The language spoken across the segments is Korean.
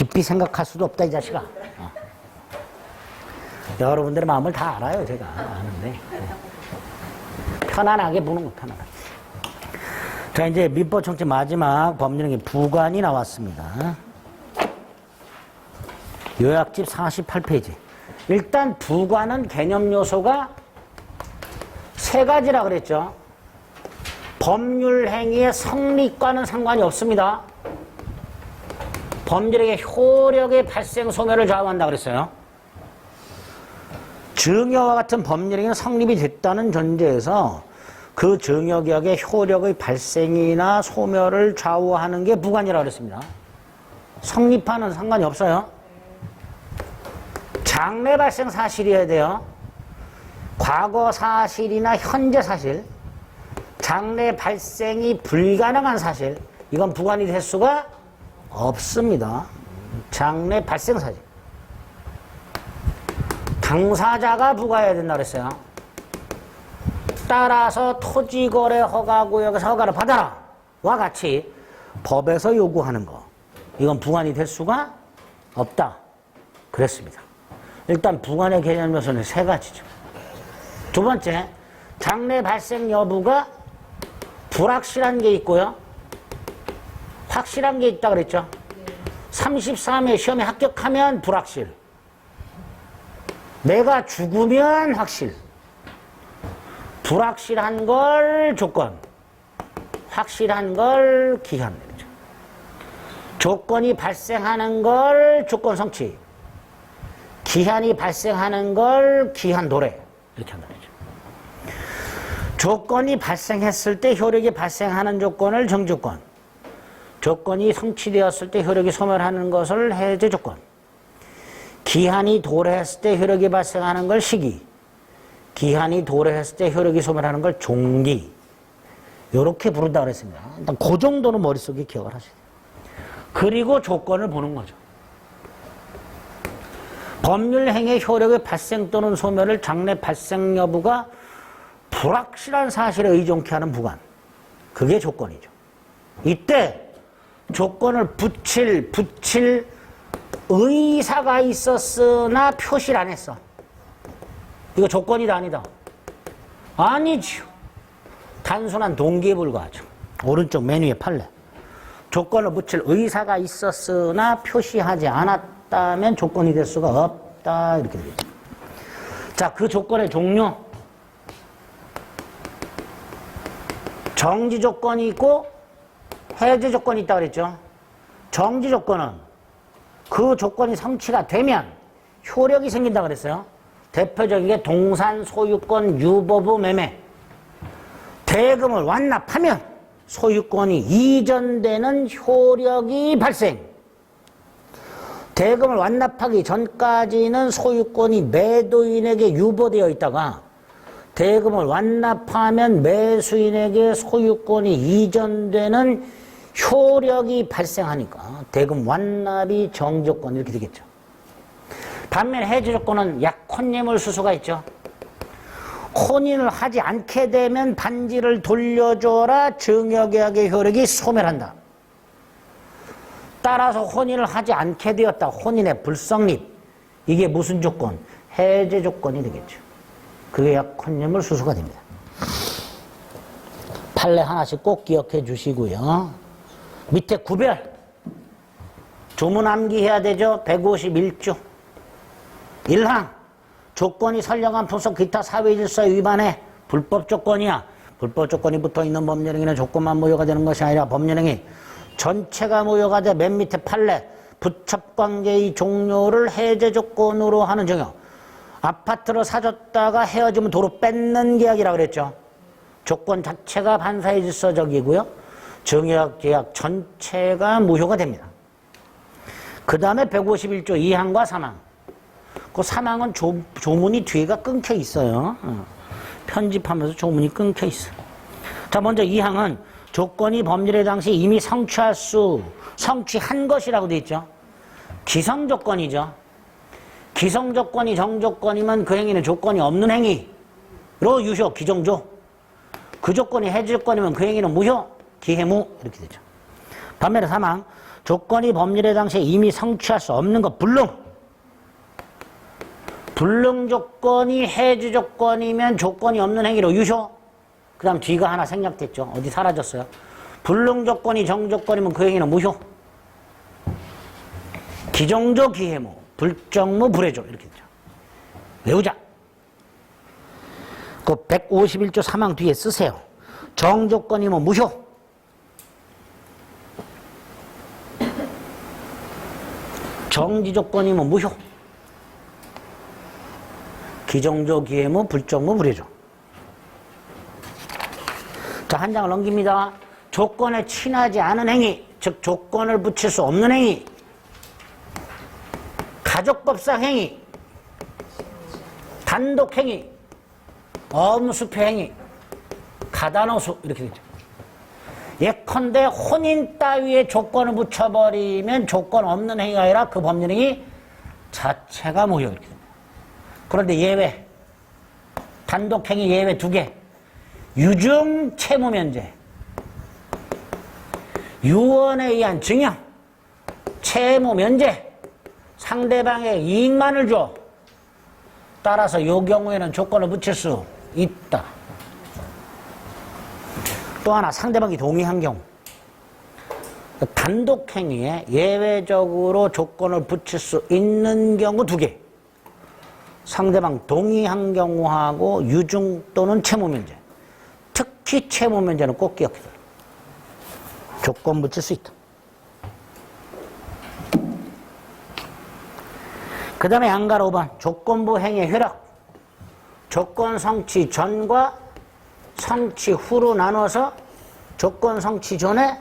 깊이 생각할 수도 없다, 이 자식아. 여러분들의 마음을 다 알아요, 제가. 아는데. 편안하게 보는 거, 편안하게. 자, 이제 민법청칙 마지막 법률행위 부관이 나왔습니다. 요약집 48페이지. 일단 부관은 개념 요소가 세 가지라 그랬죠. 법률 행위의 성립과는 상관이 없습니다. 법률행위의 효력의 발생 소멸을 좌우한다 그랬어요. 증여와 같은 법률행위는 성립이 됐다는 전제에서 그 증여격의 효력의 발생이나 소멸을 좌우하는 게 부관이라고 그랬습니다. 성립하는 상관이 없어요. 장래 발생 사실이어야 돼요. 과거 사실이나 현재 사실, 장래 발생이 불가능한 사실, 이건 부관이 될 수가 없습니다. 장래 발생 사실. 당사자가 부과해야 된다 그랬어요. 따라서 토지거래 허가구역에서 허가를 받아라 와 같이 법에서 요구하는 거, 이건 부관이 될 수가 없다 그랬습니다. 일단 부관의 개념 요소는 세 가지죠. 두 번째, 장래 발생 여부가 불확실한 게 있고요, 확실한 게 있다 그랬죠. 33회 시험에 합격하면 불확실, 내가 죽으면 확실. 불확실한 걸 조건, 확실한 걸 기한. 조건이 발생하는 걸 조건 성취, 기한이 발생하는 걸 기한 도래, 이렇게 한다 그러죠. 조건이 발생했을 때 효력이 발생하는 조건을 정조건, 조건이 성취되었을 때 효력이 소멸하는 것을 해제 조건, 기한이 도래했을 때 효력이 발생하는 걸 시기, 기한이 도래했을 때 효력이 소멸하는 걸 종기, 이렇게 부른다고 그랬습니다. 일단 그 정도는 머릿속에 기억을 하셔야 돼요. 그리고 조건을 보는 거죠. 법률 행위의 효력의 발생 또는 소멸을 장래 발생 여부가 불확실한 사실에 의존케 하는 부관, 그게 조건이죠. 이때 조건을 붙일 의사가 있었으나 표시를 안 했어. 이거 조건이다 아니다? 아니지요. 단순한 동기에 불과하죠. 오른쪽 맨 위에 판례. 조건을 붙일 의사가 있었으나 표시하지 않았다면 조건이 될 수가 없다, 이렇게 되겠죠. 자, 그 조건의 종류. 정지 조건이 있고 해제 조건이 있다고 그랬죠. 정지 조건은 그 조건이 성취가 되면 효력이 생긴다고 그랬어요. 대표적인 게 동산 소유권 유보부 매매. 대금을 완납하면 소유권이 이전되는 효력이 발생. 대금을 완납하기 전까지는 소유권이 매도인에게 유보되어 있다가 대금을 완납하면 매수인에게 소유권이 이전되는 효력이 발생하니까 대금 완납이 정조건, 이렇게 되겠죠. 반면 해제 조건은 약혼예물 수수가 있죠. 혼인을 하지 않게 되면 반지를 돌려줘라 증여계약의 효력이 소멸한다. 따라서 혼인을 하지 않게 되었다. 혼인의 불성립. 이게 무슨 조건? 해제 조건이 되겠죠. 그게 약혼예물 수수가 됩니다. 판례 하나씩 꼭 기억해 주시고요. 밑에 구별. 조문 암기해야 되죠. 151조. 1항. 조건이 선량한 분석 기타 사회질서 위반해 불법 조건이야. 불법 조건이 붙어있는 법률행위는 조건만 무효가 되는 것이 아니라 법률행위 전체가 무효가 돼. 맨 밑에 판례. 부첩관계의 종료를 해제 조건으로 하는 증여. 아파트를 사줬다가 헤어지면 도로 뺏는 계약이라고 그랬죠. 조건 자체가 반사회 질서적이고요. 증여계약 전체가 무효가 됩니다. 그 다음에 151조 2항과 3항. 그 3항은 조문이 뒤가 끊겨 있어요. 편집하면서 조문이 끊겨 있어요. 자, 먼저 2항은 조건이 법률의 당시 이미 성취한 것이라고 되어 있죠. 기성조건이죠. 기성조건이 정조건이면 그 행위는 조건이 없는 행위로 유효, 기정조. 그 조건이 해제 조건이면 그 행위는 무효, 기해무, 이렇게 되죠. 반면에 3항 조건이 법률의 당시에 이미 성취할 수 없는 것 불능. 불능 조건이 해주 조건이면 조건이 없는 행위로 유효. 그 다음 뒤가 하나 생략됐죠. 어디 사라졌어요. 불능 조건이 정조건이면 그 행위는 무효. 기정조 기해무 불정무 불해조 이렇게 되죠. 외우자. 그 151조 3항 뒤에 쓰세요. 정조건이면 무효. 정지조건이면 무효. 기정조 기해무 불정무 불해조. 자, 한 장을 넘깁니다. 조건에 친하지 않은 행위, 즉 조건을 붙일 수 없는 행위, 가족법상 행위, 단독행위, 엄수표 행위, 가단어수 이렇게 되죠. 예컨대 혼인 따위에 조건을 붙여버리면 조건 없는 행위가 아니라 그 법률행위 자체가 무효 이렇게 됩니다. 그런데 예외, 단독행위 예외 2개. 유증 채무면제, 유언에 의한 증여, 채무면제, 상대방의 이익만을 줘. 따라서 이 경우에는 조건을 붙일 수 있다. 또 하나 상대방이 동의한 경우. 단독행위에 예외적으로 조건을 붙일 수 있는 경우 2개. 상대방 동의한 경우하고 유증 또는 채무면제. 특히 채무면제는 꼭 기억해둬요. 조건 붙일 수 있다. 그 다음에 양가로 5번 조건부 행위의 효력. 조건 성취 전과 성취 후로 나눠서 조건 성취 전에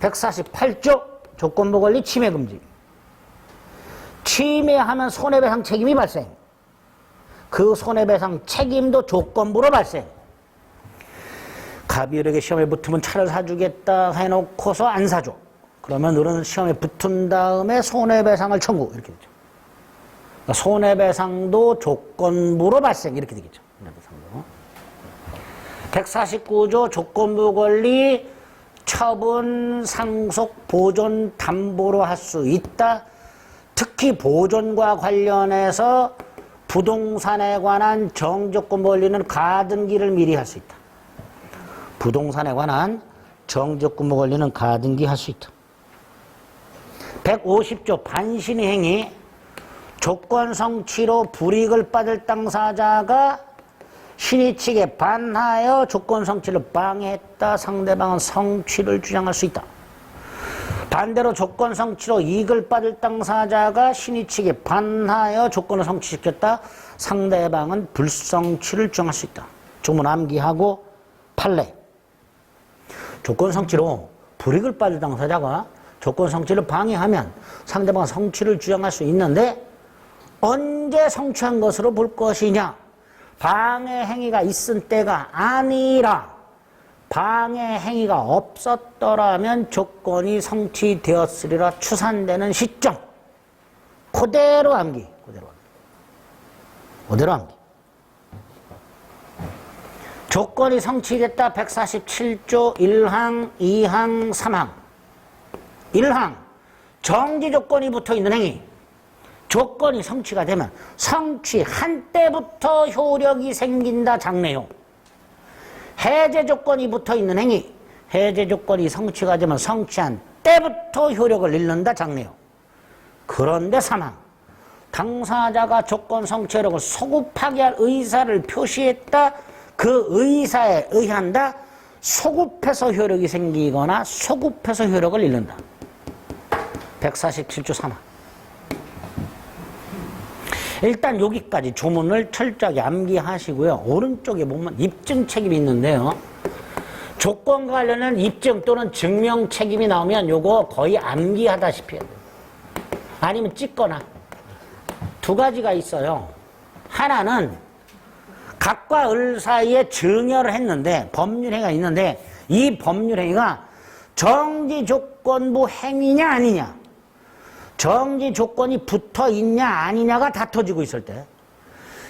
148조 조건부 권리 침해 금지. 침해하면 손해배상 책임이 발생. 그 손해배상 책임도 조건부로 발생. 갑이에게 시험에 붙으면 차를 사주겠다 해놓고서 안 사줘. 그러면 너는 시험에 붙은 다음에 손해배상을 청구 이렇게 되죠. 그러니까 손해배상도 조건부로 발생 이렇게 되겠죠. 149조 조건부 권리 처분, 상속, 보존, 담보로 할 수 있다. 특히 보존과 관련해서 부동산에 관한 정조건부 권리는 가등기를 미리 할 수 있다. 부동산에 관한 정조건부 권리는 가등기 할 수 있다. 150조 반신의 행위. 조건 성취로 불이익을 받을 당사자가 신의 측에 반하여 조건 성취를 방해했다. 상대방은 성취를 주장할 수 있다. 반대로 조건 성취로 이익을 받을 당사자가 신의 측에 반하여 조건을 성취시켰다. 상대방은 불성취를 주장할 수 있다. 조문 암기하고 판례. 조건 성취로 불이익을 받을 당사자가 조건 성취를 방해하면 상대방은 성취를 주장할 수 있는데 언제 성취한 것으로 볼 것이냐? 방해 행위가 있은 때가 아니라 방해 행위가 없었더라면 조건이 성취되었으리라 추산되는 시점. 그대로 암기. 그대로 암기. 조건이 성취됐다. 147조 1항, 2항, 3항. 1항. 정지 조건이 붙어있는 행위. 조건이 성취가 되면 성취한 때부터 효력이 생긴다. 장래용. 해제 조건이 붙어있는 행위. 해제 조건이 성취가 되면 성취한 때부터 효력을 잃는다. 장래용. 그런데 3항. 당사자가 조건 성취 효력을 소급하게 할 의사를 표시했다. 그 의사에 의한다. 소급해서 효력이 생기거나 소급해서 효력을 잃는다. 147조 3항. 일단 여기까지 조문을 철저하게 암기하시고요. 오른쪽에 보면 입증 책임이 있는데요. 조건과 관련한 입증 또는 증명 책임이 나오면 요거 거의 암기하다시피 해야 돼요. 아니면 찍거나. 2가지가 있어요. 하나는 각과 을 사이에 증여를 했는데 법률행위가 있는데 이 법률행위가 정지조건부 행위냐 아니냐, 정지 조건이 붙어 있냐 아니냐가 다퉈지고 있을 때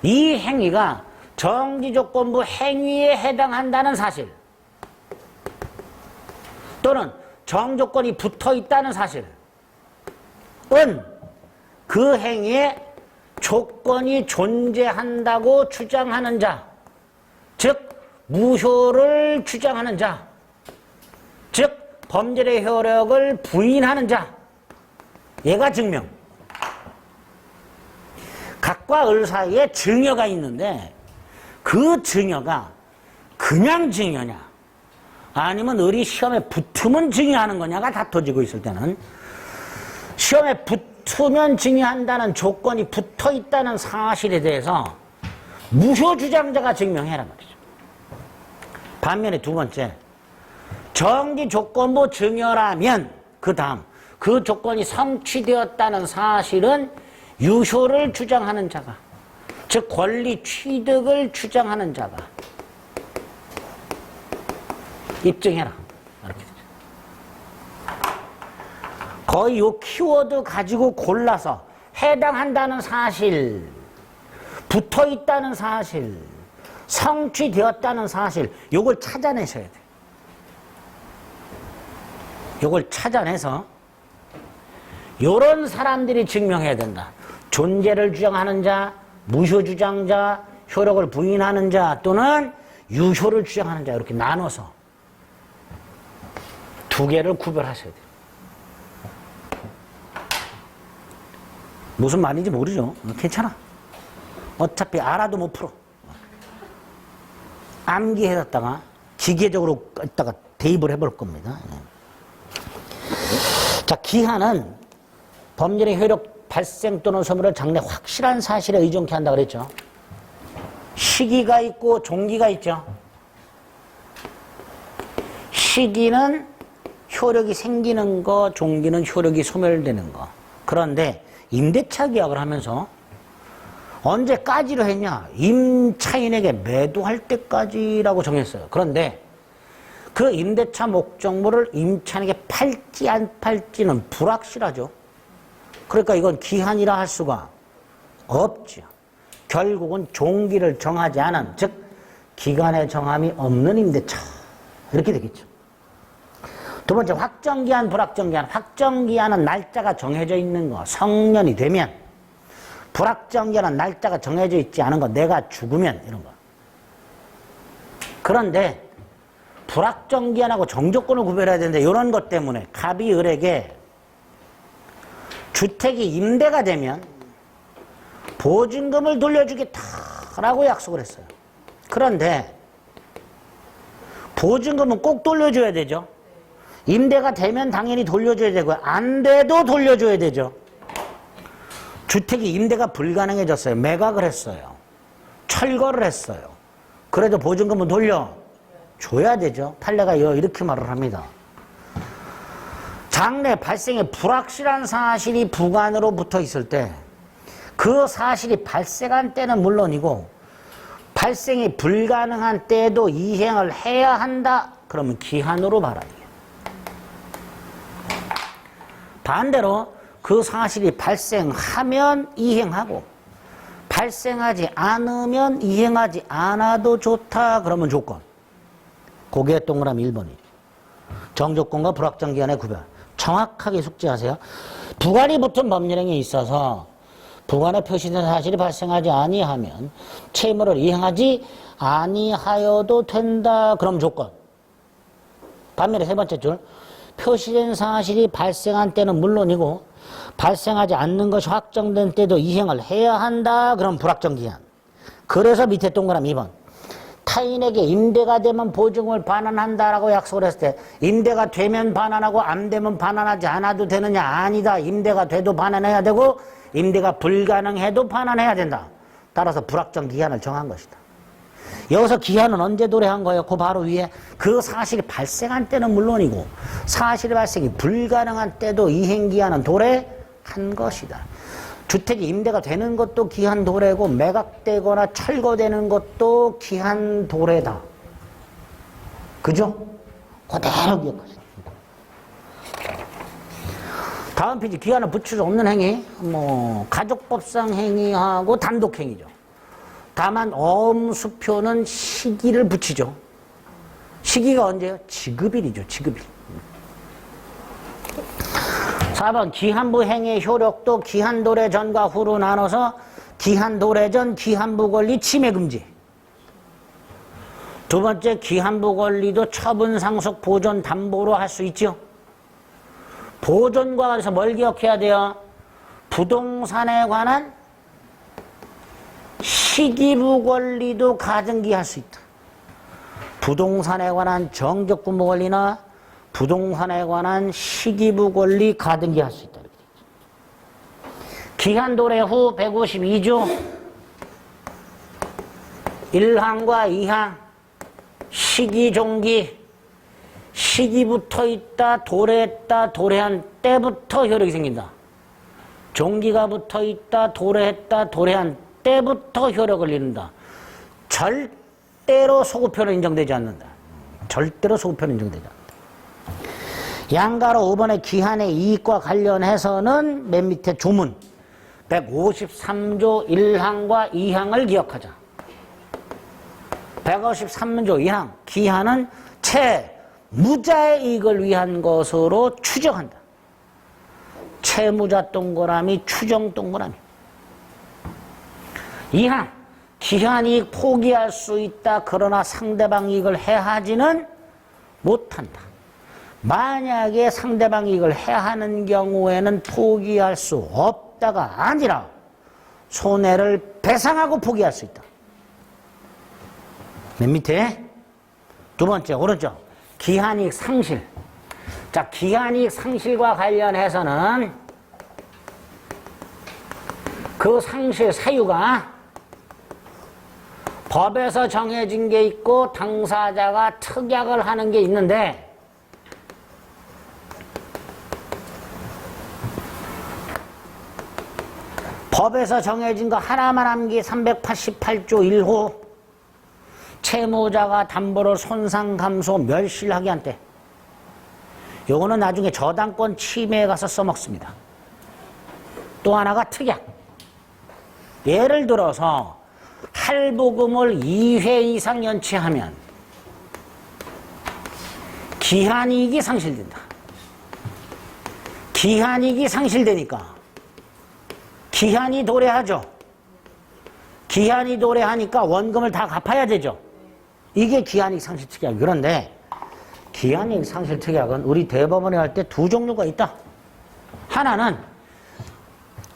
이 행위가 정지 조건부 행위에 해당한다는 사실 또는 정조건이 붙어 있다는 사실은 그 행위에 조건이 존재한다고 주장하는 자, 즉 무효를 주장하는 자, 즉 범죄의 효력을 부인하는 자, 얘가 증명. 각과 을 사이에 증여가 있는데 그 증여가 그냥 증여냐 아니면 을이 시험에 붙으면 증여하는 거냐가 다퉈지고 있을 때는 시험에 붙으면 증여한다는 조건이 붙어 있다는 사실에 대해서 무효 주장자가 증명해란 말이죠. 반면에 두 번째, 정기 조건부 증여라면 그 다음 그 조건이 성취되었다는 사실은 유효를 주장하는 자가, 즉 권리 취득을 주장하는 자가 입증해라. 이렇게 되죠. 거의 요 키워드 가지고 골라서 해당한다는 사실, 붙어 있다는 사실, 성취되었다는 사실, 요걸 찾아내셔야 돼요. 요걸 찾아내서 요런 사람들이 증명해야 된다. 존재를 주장하는 자, 무효 주장자, 효력을 부인하는 자 또는 유효를 주장하는 자 이렇게 나눠서 두 개를 구별하셔야 돼요. 무슨 말인지 모르죠? 괜찮아. 어차피 알아도 못 풀어. 암기해놨다가 기계적으로 갖다가 대입을 해볼 겁니다. 자, 기한은 법률의 효력 발생 또는 소멸을 장래 확실한 사실에 의존케 한다 그랬죠. 시기가 있고 종기가 있죠. 시기는 효력이 생기는 거, 종기는 효력이 소멸되는 거. 그런데 임대차 계약을 하면서 언제까지로 했냐? 임차인에게 매도할 때까지라고 정했어요. 그런데 그 임대차 목적물을 임차인에게 팔지 안 팔지는 불확실하죠. 그러니까 이건 기한이라 할 수가 없죠. 결국은 종기를 정하지 않은, 즉 기간의 정함이 없는 임대차 이렇게 되겠죠. 두 번째, 확정기한, 불확정기한. 확정기한은 날짜가 정해져 있는 거, 성년이 되면. 불확정기한은 날짜가 정해져 있지 않은 거, 내가 죽으면 이런 거. 그런데 불확정기한하고 정조건을 구별해야 되는데 이런 것 때문에 갑이 을에게 주택이 임대가 되면 보증금을 돌려주겠다라고 약속을 했어요. 그런데 보증금은 꼭 돌려줘야 되죠. 임대가 되면 당연히 돌려줘야 되고요. 안 돼도 돌려줘야 되죠. 주택이 임대가 불가능해졌어요. 매각을 했어요. 철거를 했어요. 그래도 보증금은 돌려줘야 되죠. 판례가 이렇게 말을 합니다. 장래 발생의 불확실한 사실이 부관으로 붙어 있을 때 그 사실이 발생한 때는 물론이고 발생이 불가능한 때에도 이행을 해야 한다. 그러면 기한으로 말합니다. 반대로 그 사실이 발생하면 이행하고 발생하지 않으면 이행하지 않아도 좋다. 그러면 조건. 그게 동그라미 1번이. 정조건과 불확정기한의 구별. 정확하게 숙지하세요. 부관이 붙은 법률행위에 있어서 부관에 표시된 사실이 발생하지 아니하면 채무를 이행하지 아니하여도 된다. 그럼 조건. 반면에 세 번째 줄. 표시된 사실이 발생한 때는 물론이고 발생하지 않는 것이 확정된 때도 이행을 해야 한다. 그럼 불확정기한. 그래서 밑에 동그라미 2번. 타인에게 임대가 되면 보증금을 반환한다라고 약속을 했을 때 임대가 되면 반환하고 안 되면 반환하지 않아도 되느냐? 아니다. 임대가 돼도 반환해야 되고 임대가 불가능해도 반환해야 된다. 따라서 불확정기한을 정한 것이다. 여기서 기한은 언제 도래한 거예요? 그 바로 위에 그 사실이 발생한 때는 물론이고 사실 발생이 불가능한 때도 이행기한은 도래한 것이다. 주택이 임대가 되는 것도 기한 도래고 매각되거나 철거되는 것도 기한 도래다. 그죠? 그대로 기억하세요. 다음 페이지. 기한을 붙일 수 없는 행위. 가족법상 행위하고 단독행위죠. 다만 엄수표는 시기를 붙이죠. 시기가 언제요? 지급일이죠. 지급일. 4번 기한부 행위의 효력도 기한도래 전과 후로 나눠서 기한도래 전 기한부 권리 침해 금지. 두 번째 기한부 권리도 처분 상속 보존 담보로 할 수 있죠. 보존과 관해서 뭘 기억해야 돼요? 부동산에 관한 시기부 권리도 가등기할 수 있다. 부동산에 관한 정적분부 권리나 부동산에 관한 시기부 권리 가등기할 수 있다. 기한 도래 후 152조 1항과 2항 시기 종기 시기 붙어 있다 도래했다 도래한 때부터 효력이 생긴다. 종기가 붙어 있다 도래했다 도래한 때부터 효력을 잃는다. 절대로 소급표는 인정되지 않는다. 절대로 소급표는 인정되지 않는다. 양가로 5번의 기한의 이익과 관련해서는 맨 밑에 조문 153조 1항과 2항을 기억하자. 153조 2항 기한은 채무자의 이익을 위한 것으로 추정한다. 채무자 동그라미 추정 동그라미. 2항 기한이익 포기할 수 있다. 그러나 상대방 이익을 해하지는 못한다. 만약에 상대방 이익을 해하는 경우에는 포기할 수 없다가 아니라 손해를 배상하고 포기할 수 있다. 맨 밑에 두 번째 오른쪽 기한이익 상실. 자, 기한이익 상실과 관련해서는 그 상실 사유가 법에서 정해진 게 있고 당사자가 특약을 하는 게 있는데 법에서 정해진 거 하나만 암기 388조 1호 채무자가 담보를 손상 감소 멸실하게 한 때 요거는 나중에 저당권 침해에 가서 써먹습니다. 또 하나가 특약. 예를 들어서 할부금을 2회 이상 연체하면 기한이익이 상실된다. 기한이익이 상실되니까 기한이 도래하죠. 기한이 도래하니까 원금을 다 갚아야 되죠. 이게 기한이익 상실 특약. 그런데 기한이익 상실 특약은 우리 대법원에 할 때 두 종류가 있다. 하나는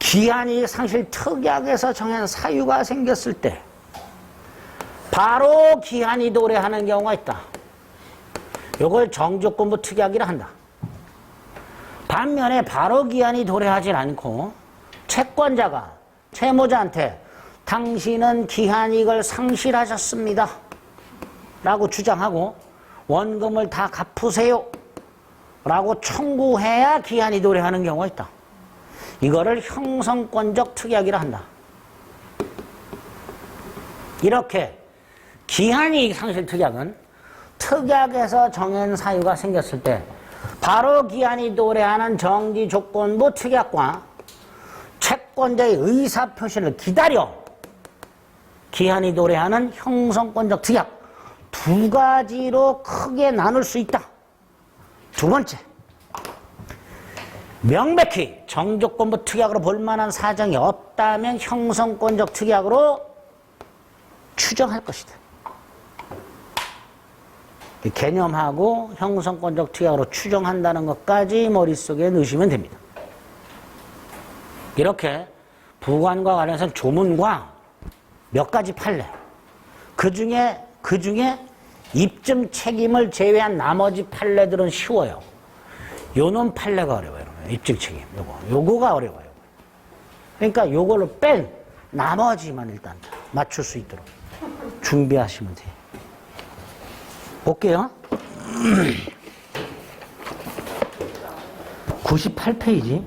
기한이익 상실 특약에서 정한 사유가 생겼을 때 바로 기한이 도래하는 경우가 있다. 이걸 정조건부 특약이라 한다. 반면에 바로 기한이 도래하진 않고 채권자가 채무자한테 당신은 기한이익을 상실하셨습니다 라고 주장하고 원금을 다 갚으세요 라고 청구해야 기한이 도래하는 경우가 있다. 이거를 형성권적 특약이라 한다. 이렇게 기한이익 상실 특약은 특약에서 정한 사유가 생겼을 때 바로 기한이 도래하는 정지조건부 특약과 채권자의 의사표시를 기다려 기한이 도래하는 형성권적 특약 두 가지로 크게 나눌 수 있다. 두 번째, 명백히 정조건부 특약으로 볼 만한 사정이 없다면 형성권적 특약으로 추정할 것이다. 이 개념하고 형성권적 특약으로 추정한다는 것까지 머릿속에 넣으시면 됩니다. 이렇게 부관과 관련해서 조문과 몇 가지 판례, 그 중에 입증 책임을 제외한 나머지 판례들은 쉬워요. 요놈 판례가 어려워요. 입증 책임. 요거가 어려워요. 그러니까 요걸로 뺀 나머지만 일단 맞출 수 있도록 준비하시면 돼요. 볼게요. 98페이지.